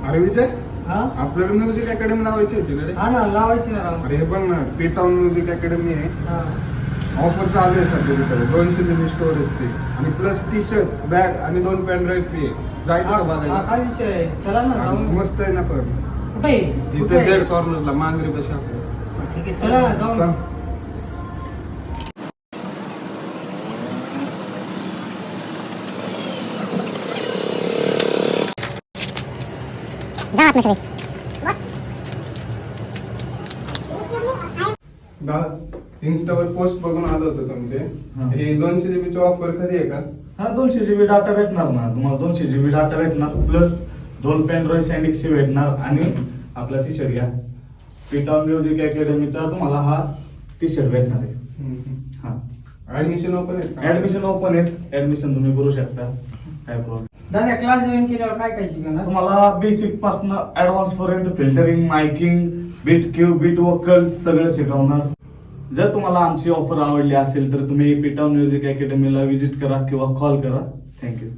अरे विजय, हा आपल्याला म्युझिक अकॅडमी लावायची होती ना रे. हा ना लावायची ना राव. अरे हे पण ना पीटाउन म्युझिक अकॅडमी आहे. हा ऑफर चालू आहे सध्या तिथे 200 GB स्टोरेजची आणि प्लस टी शर्ट बॅग आणि 2 पेन ड्राईव्ह फ्री आहे. जायचं का हा, बघायला? काय विषय आहे? चला ना आणि जाऊन. मस्त आहे ना पण कुठे आहे? कुठे इथे आहे? झेड कॉर्नरला मांजरी पाशी आपलं. ठीक आहे चला ना जाऊन. चल. इंस्टावर पोस्ट बघून आलो होतो तुमचे. हा. हे 200 GB ची ऑफर कधी आहे का? हा 200 GB डाटा भेटणार ना तुम्हाला. 200 GB डाटा भेटणार प्लस 2 पेन ड्राईव्ह सँडिक्सची भेटणार आणि आपला टी शर्ट घ्या. पीटाउन म्युझिक अकॅडमीचा तुम्हाला हा टी शर्ट भेटणार आहे. हा ऍडमिशन ओपन आहे का? ऍडमिशन ओपन आहे. ऍडमिशन तुम्ही करू शकता, काय प्रॉब्लेम. दादा क्लास जॉईन केल्यावर काय काय शिकणार? तुम्हाला बेसिक पासून ऍडव्हान्स पर्यंत फिल्टरिंग, मायकिंग, बीट क्यूब, बीट वोकल सगळं शिकवणार. जर तुम्हाला आमची ऑफर आवडली असेल तर तुम्ही पीटाउन म्युझिक अकॅडमीला व्हिजिट करा किंवा कॉल करा. थँक्यू.